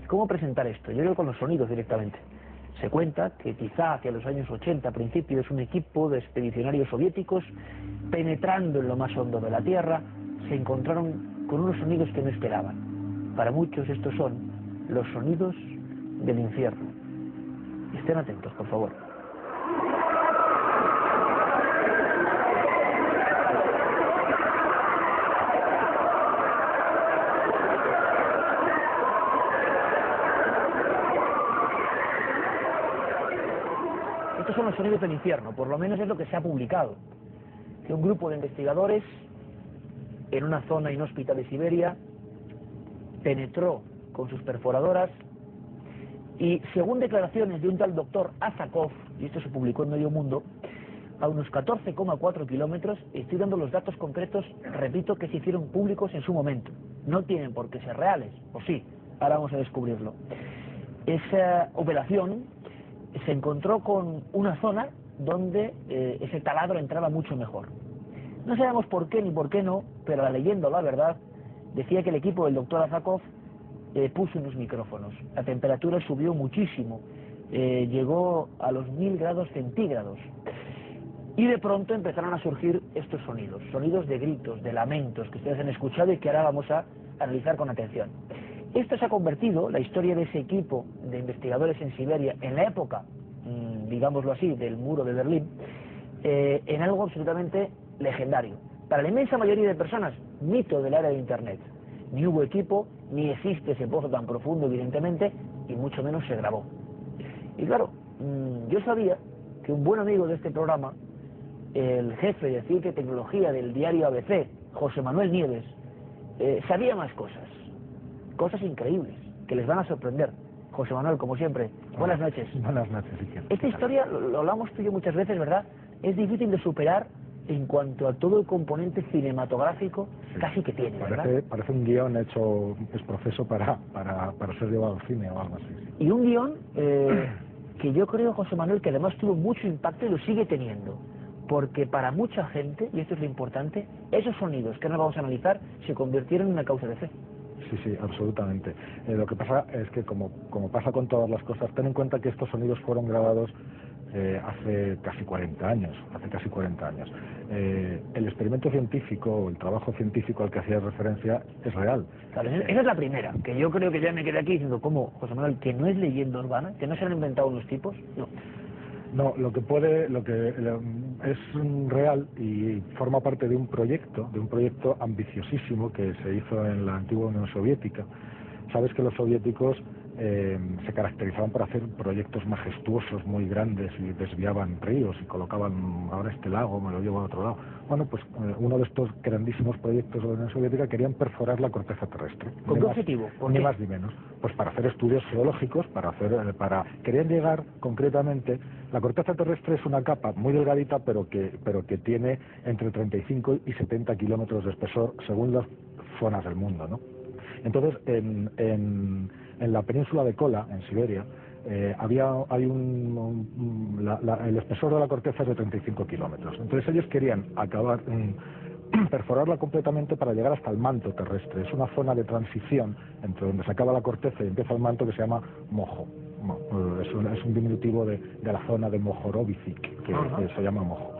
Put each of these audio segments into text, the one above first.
¿Cómo presentar esto? Yo creo con los sonidos directamente. Se cuenta que quizá hacia los años 80, a principios, un equipo de expedicionarios soviéticos, penetrando en lo más hondo de la Tierra, se encontraron con unos sonidos que no esperaban. Para muchos estos son los sonidos del infierno. Estén atentos, por favor. Estos son los sonidos del infierno, por lo menos es lo que se ha publicado. Que un grupo de investigadores en una zona inhóspita de Siberia penetró con sus perforadoras y, según declaraciones de un tal doctor Azakov, y esto se publicó en Medio Mundo, a unos 14,4 kilómetros, estoy dando los datos concretos, repito, que se hicieron públicos en su momento. No tienen por qué ser reales, o sí, ahora vamos a descubrirlo. Esa operación se encontró con una zona donde ese taladro entraba mucho mejor. No sabemos por qué ni por qué no, pero la leyenda o la verdad decía que el equipo del doctor Azakov puso unos micrófonos. La temperatura subió muchísimo, llegó a los 1000 grados centígrados. Y de pronto empezaron a surgir estos sonidos, sonidos de gritos, de lamentos, que ustedes han escuchado y que ahora vamos a analizar con atención. Esto se ha convertido, la historia de ese equipo de investigadores en Siberia, en la época, digámoslo así, del muro de Berlín, en algo absolutamente legendario. Para la inmensa mayoría de personas, mito del área de Internet. Ni hubo equipo, ni existe ese pozo tan profundo, evidentemente, y mucho menos se grabó. Y claro, yo sabía que un buen amigo de este programa, el jefe de Ciencia y Tecnología del diario ABC, José Manuel Nieves, sabía más cosas increíbles, que les van a sorprender. José Manuel, como siempre, buenas noches. Buenas noches, Iker. Esta historia, lo hablamos tú y yo muchas veces, ¿verdad? Es difícil de superar en cuanto a todo el componente cinematográfico, sí, casi que tiene, ¿verdad? Parece un guión hecho, es proceso para ser llevado al cine o algo así. Sí. Y un guión que yo creo, José Manuel, que además tuvo mucho impacto y lo sigue teniendo. Porque para mucha gente, y esto es lo importante, esos sonidos que ahora vamos a analizar se convirtieron en una causa de fe. Sí, absolutamente. Lo que pasa es que, como pasa con todas las cosas, ten en cuenta que estos sonidos fueron grabados hace casi 40 años. El experimento científico, o el trabajo científico al que hacía referencia, es real. Claro, esa es la primera, que yo creo que ya me quedé aquí diciendo, ¿cómo, José Manuel, que no es leyenda urbana, que no se han inventado unos tipos? No, lo que es real y forma parte de un proyecto ambiciosísimo que se hizo en la antigua Unión Soviética. Sabes que los soviéticos se caracterizaban por hacer proyectos majestuosos, muy grandes, y desviaban ríos y colocaban, ahora este lago me lo llevo a otro lado. Bueno, pues uno de estos grandísimos proyectos de la Unión Soviética querían perforar la corteza terrestre. ¿Con qué objetivo? Ni más ni menos. Pues para hacer estudios geológicos, querían llegar concretamente. La corteza terrestre es una capa muy delgadita, pero que tiene entre 35 y 70 kilómetros de espesor según las zonas del mundo, ¿no? Entonces, en la península de Kola, en Siberia, el espesor de la corteza es de 35 kilómetros. Entonces ellos querían perforarla completamente para llegar hasta el manto terrestre. Es una zona de transición entre donde se acaba la corteza y empieza el manto, que se llama Mojo. Es un diminutivo de la zona de Mohorovicic, que se llama Mojo.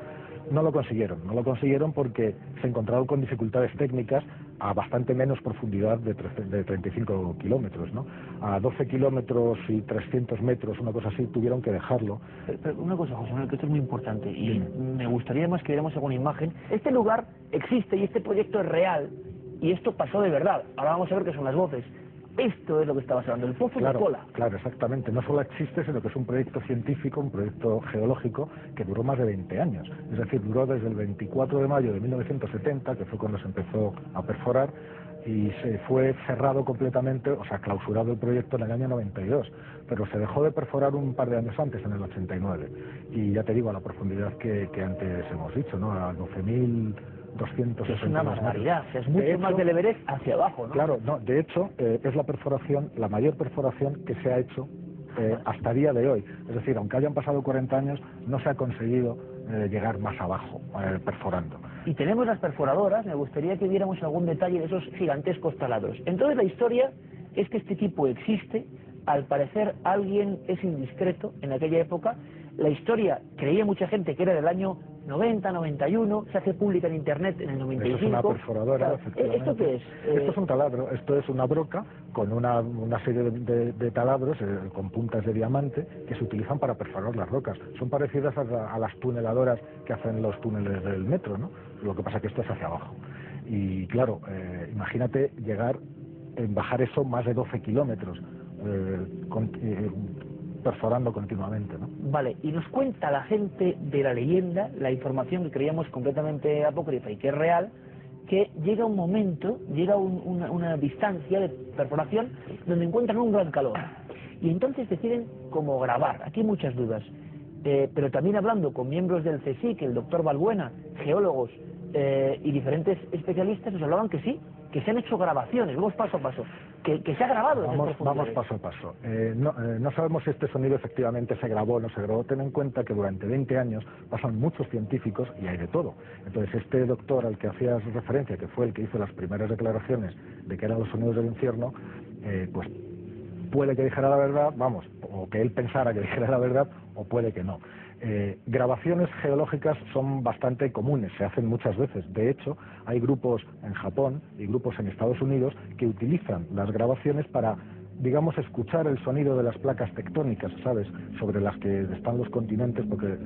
No lo consiguieron porque se encontraron con dificultades técnicas a bastante menos profundidad de 35 kilómetros, ¿no? A 12 kilómetros y 300 metros, una cosa así, tuvieron que dejarlo. Pero una cosa, José Manuel, que esto es muy importante, y me gustaría más que viéramos alguna imagen. Este lugar existe y este proyecto es real, y esto pasó de verdad. Ahora vamos a ver qué son las voces. Esto es lo que estabas hablando, el pozo de Kola. Claro, exactamente. No solo existe, sino que es un proyecto científico, un proyecto geológico que duró más de 20 años. Es decir, duró desde el 24 de mayo de 1970, que fue cuando se empezó a perforar, y se fue cerrado completamente, o sea, clausurado el proyecto en el año 92. Pero se dejó de perforar un par de años antes, en el 89. Y ya te digo, a la profundidad que antes hemos dicho, ¿no? A 12.260. Es una barbaridad, es mucho más del Everest hacia abajo, ¿no? Claro, no, de hecho, es la mayor perforación que se ha hecho hasta día de hoy. Es decir, aunque hayan pasado 40 años, no se ha conseguido llegar más abajo, perforando. Y tenemos las perforadoras, me gustaría que viéramos algún detalle de esos gigantescos taladros. Entonces la historia es que este tipo existe. Al parecer alguien es indiscreto en aquella época. La historia, creía mucha gente que era del año 90, 91, se hace pública en internet en el 95. Eso es una perforadora, claro. efectivamente. ¿Esto qué es? Esto es un taladro, esto es una broca con una serie de taladros con puntas de diamante que se utilizan para perforar las rocas. Son parecidas a las tuneladoras que hacen los túneles del metro, ¿no? Lo que pasa es que esto es hacia abajo. Y claro, imagínate bajar eso más de 12 kilómetros, perforando continuamente, ¿no? Vale, y nos cuenta la gente de la leyenda, la información que creíamos completamente apócrifa y que es real, que llega un momento, llega una distancia de perforación donde encuentran un gran calor. Y entonces deciden cómo grabar. Aquí hay muchas dudas. Pero también hablando con miembros del CSIC, el doctor Balbuena, geólogos y diferentes especialistas, nos hablaban que sí, que se han hecho grabaciones. Vamos paso a paso. Que se ha grabado. Vamos paso a paso. No sabemos si este sonido efectivamente se grabó o no se grabó. Ten en cuenta que durante 20 años pasan muchos científicos y hay de todo. Entonces este doctor al que hacías referencia, que fue el que hizo las primeras declaraciones de que eran los sonidos del infierno, pues puede que dijera la verdad, vamos, o que él pensara que dijera la verdad, o puede que no. Grabaciones geológicas son bastante comunes, se hacen muchas veces. De hecho, hay grupos en Japón y grupos en Estados Unidos que utilizan las grabaciones para, digamos, escuchar el sonido de las placas tectónicas, ¿sabes?, sobre las que están los continentes, porque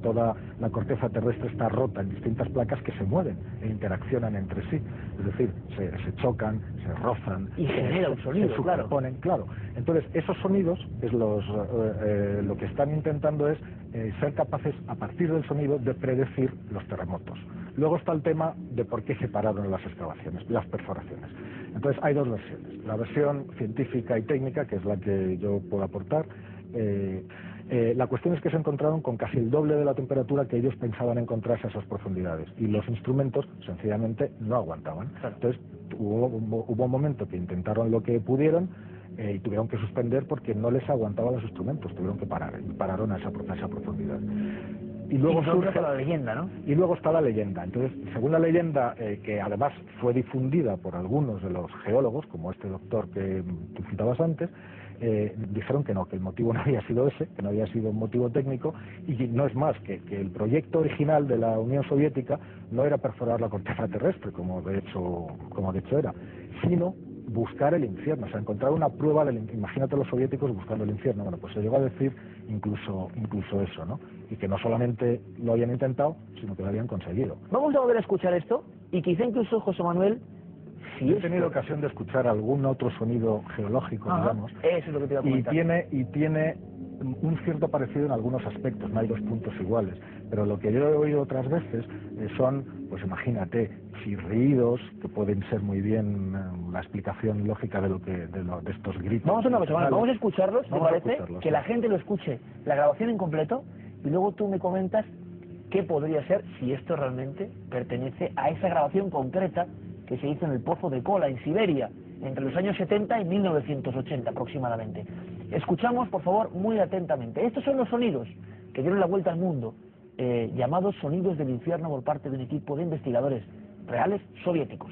toda la corteza terrestre está rota en distintas placas que se mueven e interaccionan entre sí. Es decir, se chocan, se rozan, y genera un sonido, se superponen, claro. Entonces, esos sonidos, lo que están intentando es ser capaces, a partir del sonido, de predecir los terremotos. Luego está el tema de por qué se pararon las excavaciones, las perforaciones. Entonces, hay dos versiones. La versión científica y técnica, que es la que yo puedo aportar. La cuestión es que se encontraron con casi el doble de la temperatura que ellos pensaban encontrarse a esas profundidades, y los instrumentos sencillamente no aguantaban. Entonces, hubo un momento que intentaron lo que pudieron, y tuvieron que suspender porque no les aguantaban los instrumentos, tuvieron que parar, y pararon a esa profundidad. Y luego surge la leyenda, ¿no? Y luego está la leyenda. Entonces, según la leyenda, que además fue difundida por algunos de los geólogos, como este doctor que tú citabas antes, dijeron que no, que el motivo no había sido ese, que no había sido un motivo técnico, y no es más que el proyecto original de la Unión Soviética no era perforar la corteza terrestre, como de hecho era, sino buscar el infierno, o sea, encontrar una prueba imagínate los soviéticos buscando el infierno. Bueno, pues se llegó a decir incluso eso, ¿no? Y que no solamente lo habían intentado, sino que lo habían conseguido. Vamos a volver a escuchar esto, y quizá incluso, José Manuel, si he tenido ocasión de escuchar algún otro sonido geológico, digamos, eso es lo que te iba a comentar. y tiene un cierto parecido en algunos aspectos, no hay dos puntos iguales, pero lo que yo he oído otras veces son, pues imagínate, chirridos, que pueden ser muy bien la explicación lógica de estos gritos. Vamos a una cosa, vamos a escucharlos, ¿te parece? Que sí. La gente lo escuche, la grabación en completo, y luego tú me comentas qué podría ser, si esto realmente pertenece a esa grabación concreta que se hizo en el Pozo de Kola, en Siberia, entre los años 70 y 1980 aproximadamente. Escuchamos, por favor, muy atentamente. Estos son los sonidos que dieron la vuelta al mundo, llamados sonidos del infierno por parte de un equipo de investigadores reales soviéticos.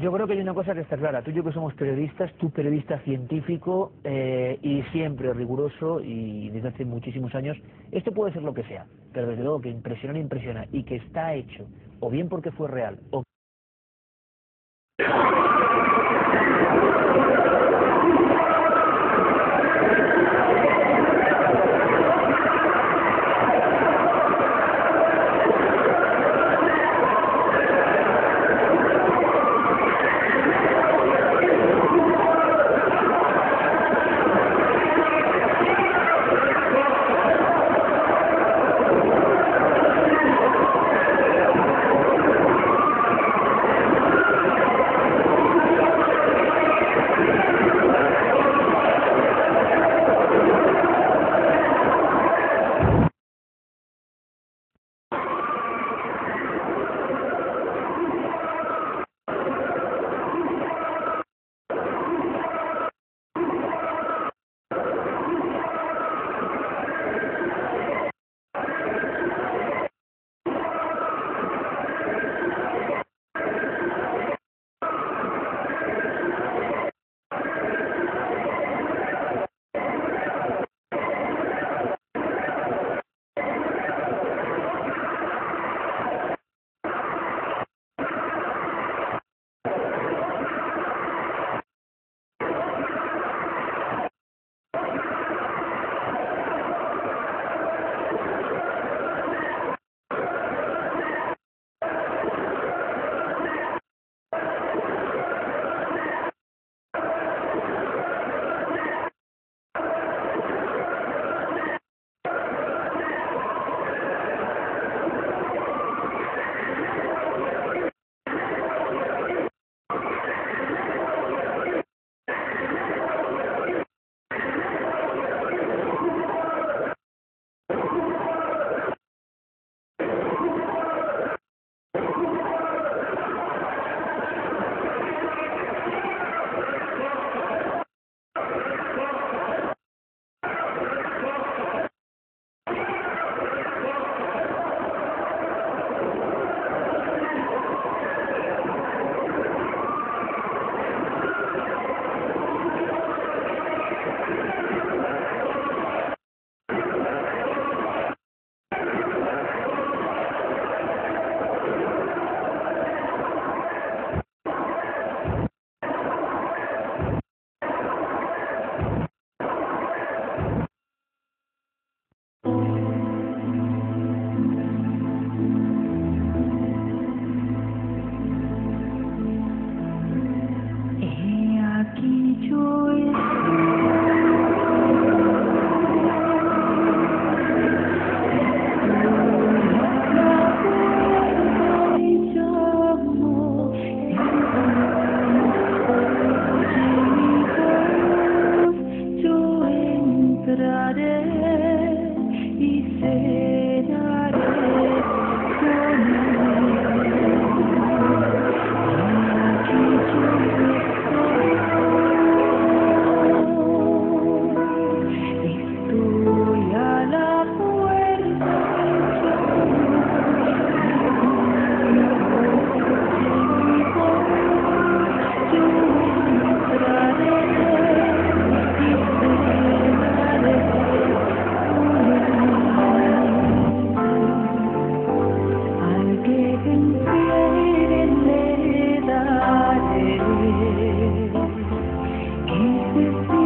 Yo creo que hay una cosa que está clara. Tú y yo que somos periodistas, tú periodista científico y siempre riguroso y desde hace muchísimos años, esto puede ser lo que sea, pero desde luego que impresiona y que está hecho, o bien porque fue real, o Thank you.